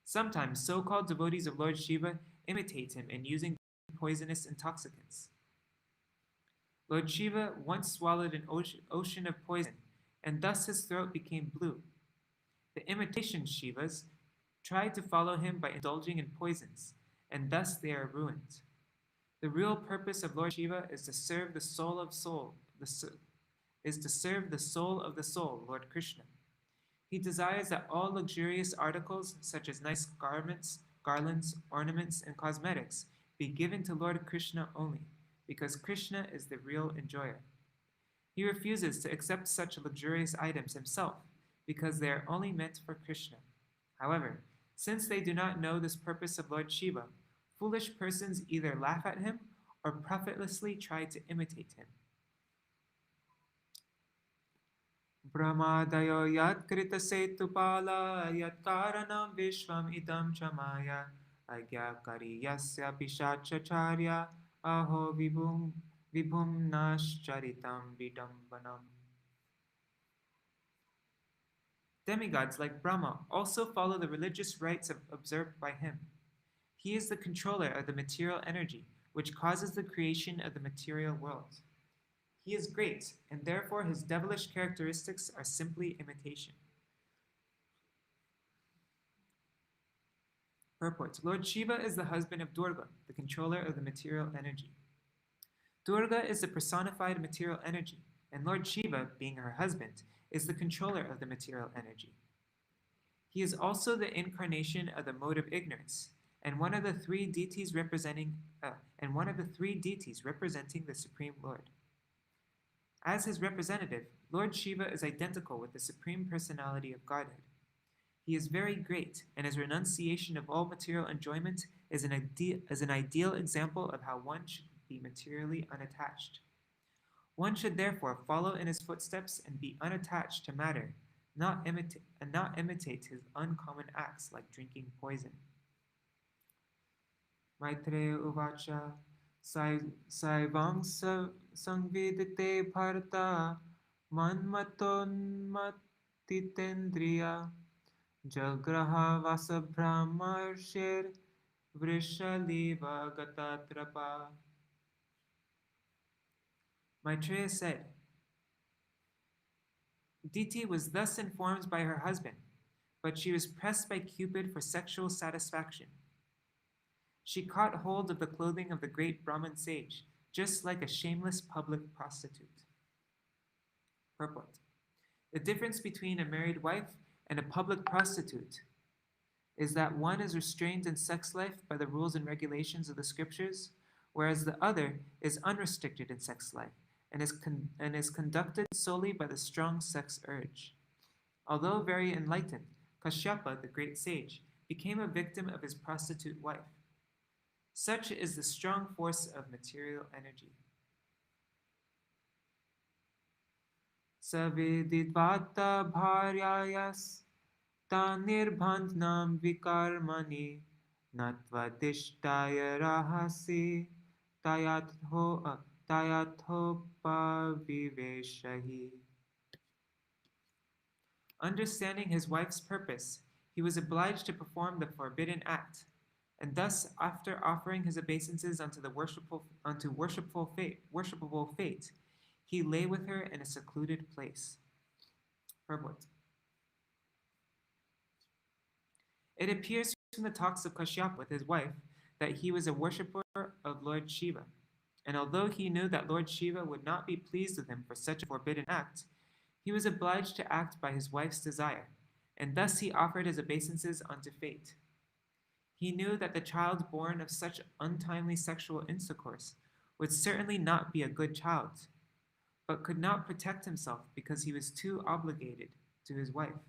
Sometimes so-called devotees of Lord Shiva imitate him in using poisonous intoxicants. Lord Shiva once swallowed an ocean of poison, and thus his throat became blue. The imitation Shivas try to follow him by indulging in poisons, and thus they are ruined. The real purpose of Lord Shiva is to serve the soul of the soul, Lord Krishna. He desires that all luxurious articles, such as nice garments, garlands, ornaments, and cosmetics, be given to Lord Krishna only, because Krishna is the real enjoyer. He refuses to accept such luxurious items himself, because they are only meant for Krishna. However, since they do not know this purpose of Lord Shiva, foolish persons either laugh at him or profitlessly try to imitate him. Brahmadayo yat krita setupala yat karanam vishvam idam chamaya agyakari yasya pishachacharya aho vibhum nascharitam vidambanam. Demigods like Brahma also follow the religious rites observed by him. He is the controller of the material energy, which causes the creation of the material world. He is great, and therefore his devilish characteristics are simply imitation. Purport. Lord Shiva is the husband of Durga, the controller of the material energy. Durga is the personified material energy, and Lord Shiva, being her husband, is the controller of the material energy. He is also the incarnation of the mode of ignorance, and one of the three deities representing the Supreme Lord. As his representative, Lord Shiva is identical with the Supreme Personality of Godhead. He is very great, and his renunciation of all material enjoyment is an ideal example of how one should be materially unattached. One should therefore follow in his footsteps and be unattached to matter, not imitate his uncommon acts like drinking poison. Maitreya Uvacha Saivam Sangvidite Bharata Manmatondmatitendriya Jagraha Vasabrahmarshir Vrishaliva Gatatrapa. Maitreya said, Diti was thus informed by her husband, but she was pressed by Cupid for sexual satisfaction. She caught hold of the clothing of the great Brahmin sage, just like a shameless public prostitute. Purport. The difference between a married wife and a public prostitute is that one is restrained in sex life by the rules and regulations of the scriptures, whereas the other is unrestricted in sex life and is conducted solely by the strong sex urge. Although very enlightened, Kashyapa, the great sage, became a victim of his prostitute wife. Such is the strong force of material energy. Savididvata bharyayas Nirbandhnam vikarmani natvadishtaya rahasi tayathopa. Understanding his wife's purpose, he was obliged to perform the forbidden act, and thus, after offering his obeisances unto worshipable fate, he lay with her in a secluded place. Purport. It appears from the talks of Kashyapa with his wife that he was a worshipper of Lord Shiva, and although he knew that Lord Shiva would not be pleased with him for such a forbidden act, he was obliged to act by his wife's desire, and thus he offered his obeisances unto fate. He knew that the child born of such untimely sexual intercourse would certainly not be a good child, but could not protect himself because he was too obligated to his wife.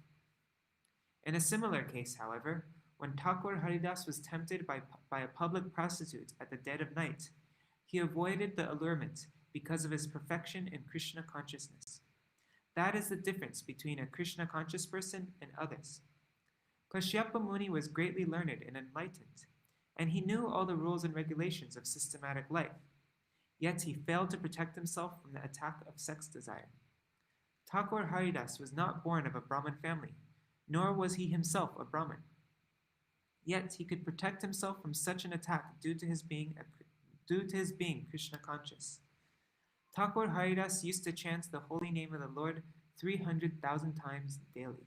In a similar case, however, when Thakur Haridas was tempted by a public prostitute at the dead of night, he avoided the allurement because of his perfection in Krishna consciousness. That is the difference between a Krishna conscious person and others. Kashyapa Muni was greatly learned and enlightened, and he knew all the rules and regulations of systematic life, yet he failed to protect himself from the attack of sex desire. Thakur Haridas was not born of a Brahmin family, nor was he himself a Brahmin. Yet he could protect himself from such an attack due to his being Krishna conscious. Thakur Haridas used to chant the holy name of the Lord 300,000 times daily.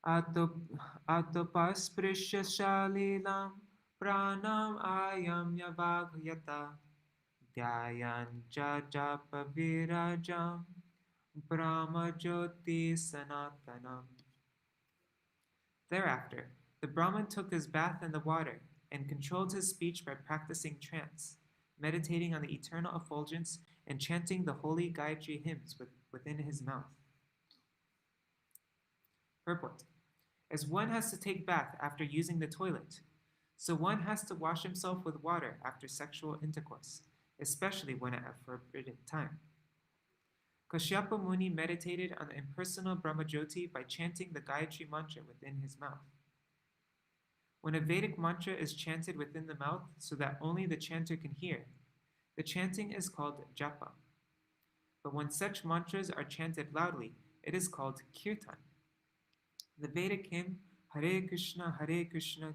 Atopasprisya shalilam pranam ayam yavagyata dhyayan japa virajam brahma jyoti sanatanam. Thereafter, the Brahmin took his bath in the water and controlled his speech by practicing trance, meditating on the eternal effulgence and chanting the holy Gayatri hymns within his mouth. Purport. As one has to take bath after using the toilet, so one has to wash himself with water after sexual intercourse, especially when at a forbidden time. Kashyapa Muni meditated on the impersonal Brahmajyoti by chanting the Gayatri mantra within his mouth. When a Vedic mantra is chanted within the mouth so that only the chanter can hear, the chanting is called japa. But when such mantras are chanted loudly, it is called kirtan. The Vedic hymn Hare Krishna,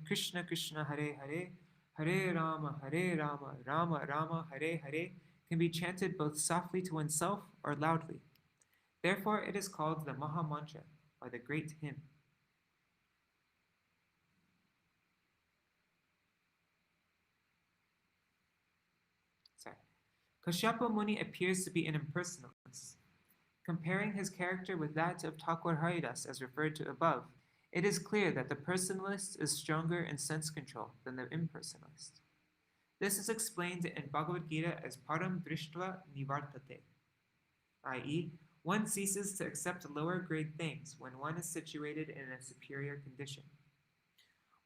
Krishna Krishna, Hare Hare, Hare Rama, Rama Rama, Hare Hare can be chanted both softly to oneself or loudly. Therefore, it is called the Maha Mantra, or the great hymn. Kashyapa Muni appears to be an impersonalist. Comparing his character with that of Thakur Haridas as referred to above, it is clear that the personalist is stronger in sense control than the impersonalist. This is explained in Bhagavad Gita as param drishtva nivartate, i.e., one ceases to accept lower grade things when one is situated in a superior condition.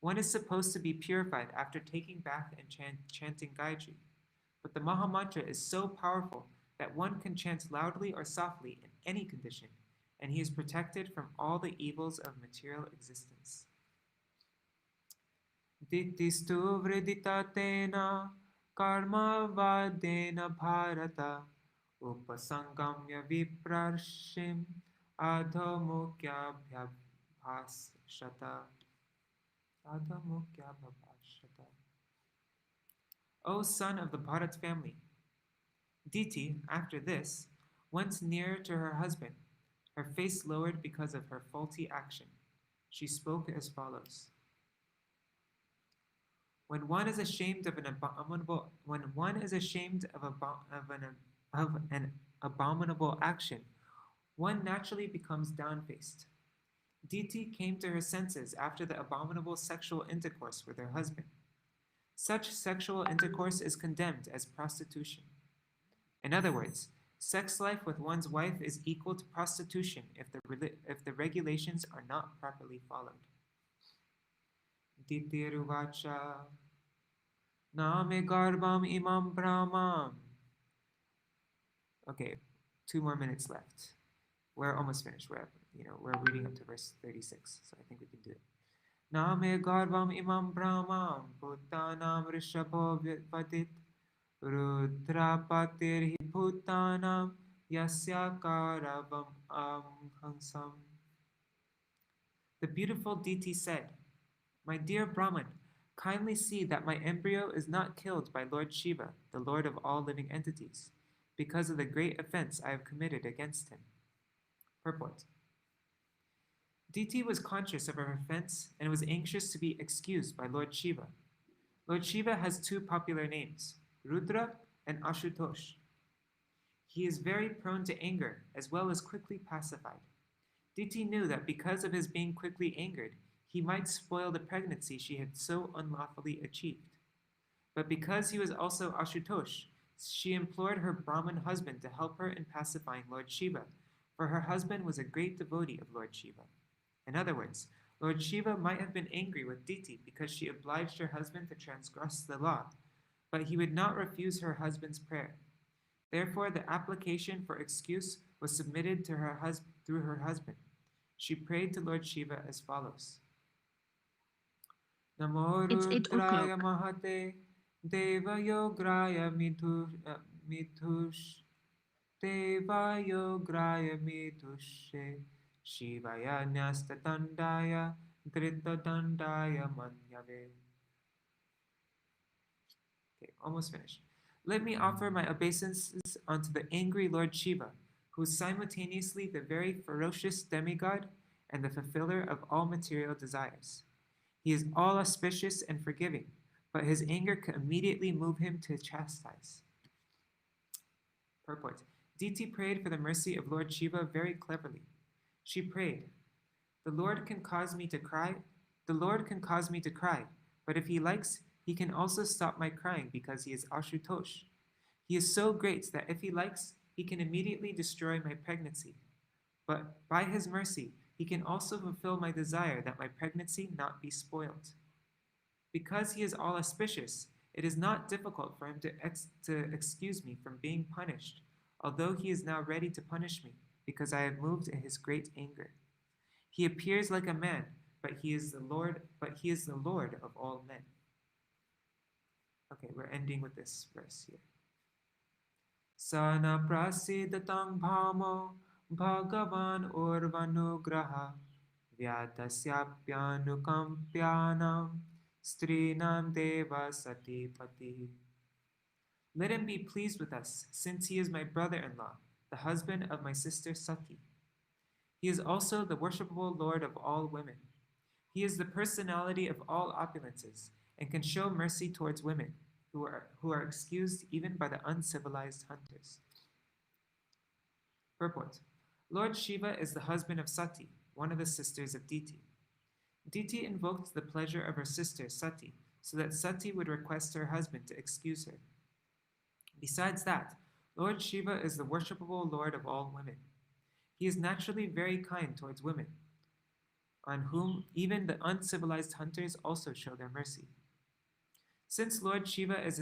One is supposed to be purified after taking bath and chanting Gayatri, but the Maha Mantra is so powerful that one can chant loudly or softly in any condition, and he is protected from all the evils of material existence. Diti stu vridita tena karma vadena bharata upasangamya viprarshim adhamukya bhyabhasshata. O son of the Bharat family, Diti, after this, went nearer to her husband, her face lowered because of her faulty action. She spoke as follows. When one is ashamed of an of an abominable action, one naturally becomes down-faced. Diti came to her senses after the abominable sexual intercourse with her husband. Such sexual intercourse is condemned as prostitution. In other words, sex life with one's wife is equal to prostitution if the regulations are not properly followed. Ditiruvacha Name garbam imam brahmam. Okay, 2 more minutes left. We're almost finished. We're reading up to verse 36, so I think we can do it. Name garbam imam brahmam bhutanam rishabho vadit rudrapatir hi bhutanam yasya karavam amhansam. The beautiful Diti said, "My dear Brahman, kindly see that my embryo is not killed by Lord Shiva, the Lord of all living entities, because of the great offense I have committed against him." Purport. Diti was conscious of her offense and was anxious to be excused by Lord Shiva. Lord Shiva has two popular names, Rudra and Ashutosh. He is very prone to anger as well as quickly pacified. Diti knew that because of his being quickly angered, he might spoil the pregnancy she had so unlawfully achieved. But because he was also Ashutosh, she implored her Brahmin husband to help her in pacifying Lord Shiva, for her husband was a great devotee of Lord Shiva. In other words, Lord Shiva might have been angry with Diti because she obliged her husband to transgress the law, but he would not refuse her husband's prayer. Therefore, the application for excuse was submitted to through her husband. She prayed to Lord Shiva as follows. Namo It's 8 Rudraya o'clock. Mahate Devayograya Mitush Devayograya Mitushe Shivaya Nyastatandaya Dritadandaya Manyave. Okay, almost finished. Let me offer my obeisances unto the angry Lord Shiva, who is simultaneously the very ferocious demigod and the fulfiller of all material desires. He is all auspicious and forgiving, but his anger could immediately move him to chastise. Purport. Diti prayed for the mercy of Lord Shiva very cleverly. She prayed, "The Lord can cause me to cry. The Lord can cause me to cry, but if he likes, he can also stop my crying because he is Ashutosh. He is so great that if he likes, he can immediately destroy my pregnancy. But by his mercy, he can also fulfill my desire that my pregnancy not be spoiled. Because he is all auspicious, it is not difficult for him to excuse me from being punished, although he is now ready to punish me, because I have moved in his great anger. He appears like a man, but he is the Lord of all men." Okay, we're ending with this verse here. Sana prasidatam bhamo bhagavan urvanugraha vyatasyapyanukampyanam strinam deva satipati. Let him be pleased with us, since he is my brother-in-law, the husband of my sister Sati. He is also the worshipable Lord of all women. He is the personality of all opulences and can show mercy towards women who are excused even by the uncivilized hunters. Purport. Lord Shiva is the husband of Sati, one of the sisters of Diti. Diti invoked the pleasure of her sister Sati so that Sati would request her husband to excuse her. Besides that, Lord Shiva is the worshipable Lord of all women. He is naturally very kind towards women, on whom even the uncivilized hunters also show their mercy. Since Lord Shiva is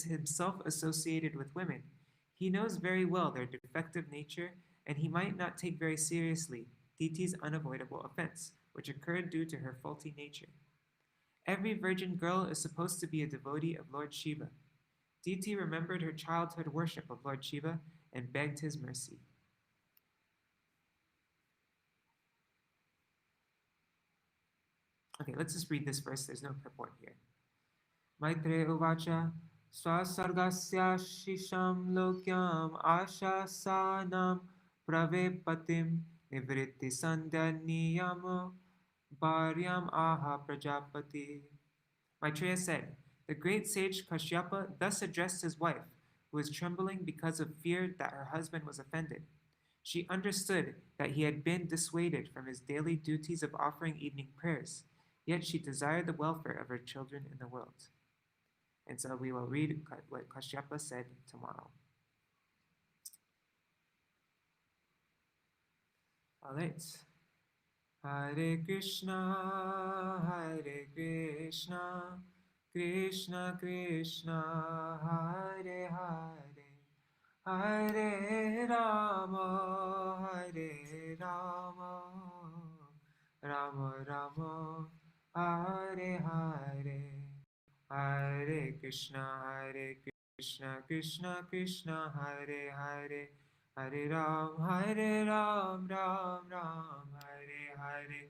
himself associated with women, he knows very well their defective nature, and he might not take very seriously Diti's unavoidable offense, which occurred due to her faulty nature. Every virgin girl is supposed to be a devotee of Lord Shiva. Diti remembered her childhood worship of Lord Shiva and begged his mercy. Okay, let's just read this verse. There's no purport here. Maitre uvacha swasargasya shisham lokyam ashasanam pravepatim nivritti sandhaniyam bharyam aha prajapati. Maitreya said, The great sage Kashyapa thus addressed his wife, who was trembling because of fear that her husband was offended. She understood that he had been dissuaded from his daily duties of offering evening prayers, yet she desired the welfare of her children in the world. And so we will read what Kashyapa said tomorrow. All right. Hare Krishna, Krishna Krishna, Hare Hare, Hare Rama, Rama Rama, Hare Hare, Hare Krishna, Krishna Krishna, Hare Hare, Hare Ram, Ram Ram, Hare Hare,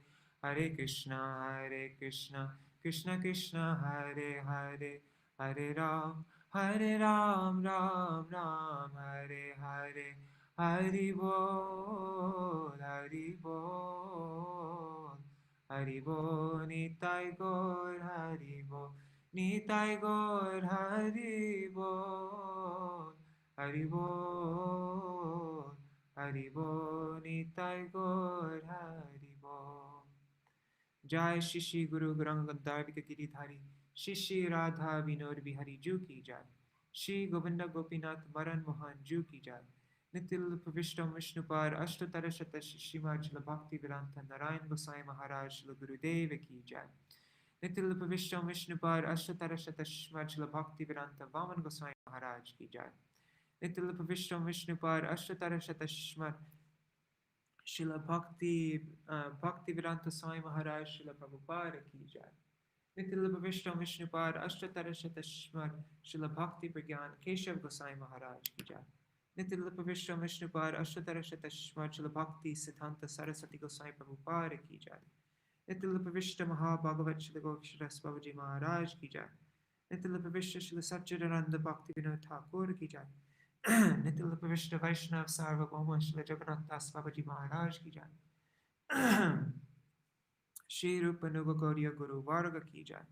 Hare Krishna, Krishna Krishna, Hare Hare, Hare Ram, Ram Ram, Hare Hare, Hari Bol, Hari Bol, Hari Bol, Nitai Gaur, Hari Bol, Nitai Gaur, Hari Bol, Hari Bol, Hari Bol, Nitai Gaur, Hari Bol. Jai Shishi Guru Gauranga Gandharvika Giridhari, Shishi Radha Vinod Bihari Ju ki Jai, Shri Govinda Gopinath Maran Mohan Ju ki Jai, Nitil Pravishtam Vishnupar Ashtatara Shata Shrimad Shila Bhakti Vedanta Narayan Gosai Maharaj Shila Gurudeva ki Jai, Nitil Pravishtam Vishnupar Ashtatara Shata Shrimad Shila Bhakti Vedanta Vaman Gosai Maharaj ki Jai, Nitil Pravishtam Vishnupar Ashtatara Shata Shrimad Shila Bhakti Vedanta Swami Maharaj Shila Prabhupada ki Jai. Nitil Vishnu Vishnupad Ashtatara Shatashmar Shila Bhakti Pragyan Keshav Gosai Maharaj ki Jai. Nitil Vishnu Vishnupad Ashtatara Shatashmar Shila Bhakti Siddhanta Saraswati Gosai Prabhupada ki Jai. Nitil Vishnu Maha-Bhagavat Shila Goksharas Babaji Maharaj ki Jai. Nitil Vishnu Shila Satchidananda Bhakti Vinod Thakur ki Jai. Nitil Vishnu Vaishnav Sarvabhauma Shila Jagannath Das Babaji Maharaj ki Jai. Shri Rupa Nuga Gauriya Guru Varga ki Jai.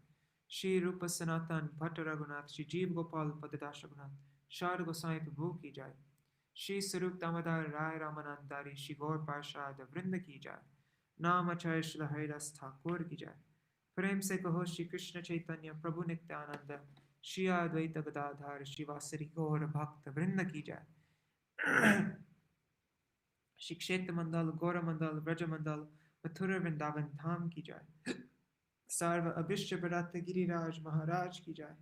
Shri Rupa Sanatan Bhatta Raghunath Shri Jeev Gopal Padadash Raghunath Shad Gosai Prabhu ki Jai. Shri Sarup Damodar Rai Ramanandari Shri Gaur Parshad Vrinda ki Jai. Namacharya Shri Haridas Thakur ki Jai. Prem se kaho Shri Krishna Chaitanya Prabhu Nityananda Shri Advaita Gadadhar Shri Vasari Gaur Bhakta Vrinda ki Jai. Shri Kshetra Mandal Gaura Mandal Vraja Mandal Mathura Vrindavan Dham ki Jai. Sarva Abhishya Bharata Giriraj Maharaj ki Jai.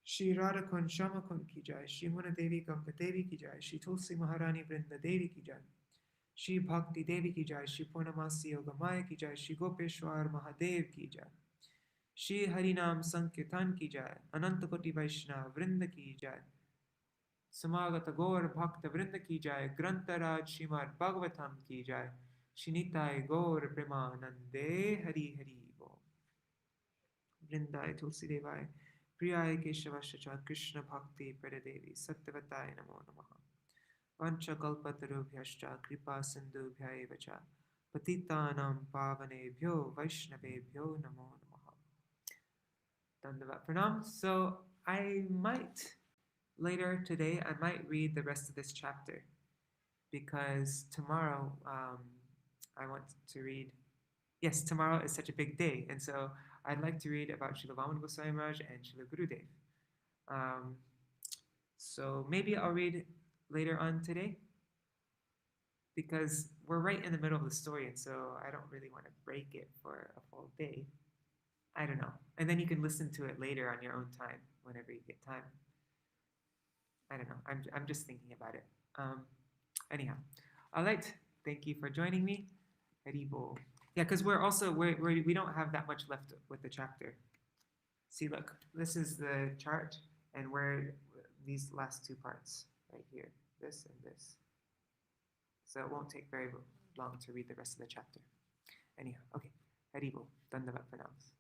Shri Radha Kund Shama Kund ki Jai. Shri Muna Devi Ganga Devi ki Jai. Shri Tulsi Maharani Vrinda Devi ki Jai. Shri Bhakti Devi ki Jai. Shri Purnamasi Yogamaya ki Jai. Shri Gopeshwar Mahadev ki Jai. Shri Harinam Sankirtan ki Jai. Anantakoti Vaishnava Vrinda ki Jai. Samagata Gaur Bhakta Vrinda ki Jai. Grantaraj Śrīmad-Bhāgavatam ki Jai. Shinitai Gaur Premanande Hari Hari Bo. Vrindai Tulsi Devai Priyai Keshavashacha Krishna Bhakti Pradadevi Sattvatai Namo Namaha. Vancha Kalpatarubhyascha Kripa Sindhubhya Evacha Patitanam Pavanebhyo Vaishnavebhyo Namo Namaha. Dandavat Pranam. So I might, later today, I might read the rest of this chapter because tomorrow I want to read, yes, tomorrow is such a big day, and so I'd like to read about Srila Vaman Goswami Maharaj and Srila Gurudev. So maybe I'll read later on today, because we're right in the middle of the story, and so I don't really want to break it for a full day. I don't know. And then you can listen to it later on your own time, whenever you get time. I don't know. I'm just thinking about it. Anyhow, all right. Thank you for joining me. Haribol. Yeah, because we don't have that much left with the chapter. See, look, this is the chart, and we're these last two parts right here, this and this. So it won't take very long to read the rest of the chapter. Anyhow, okay. Haribol. Dandavat Pranams.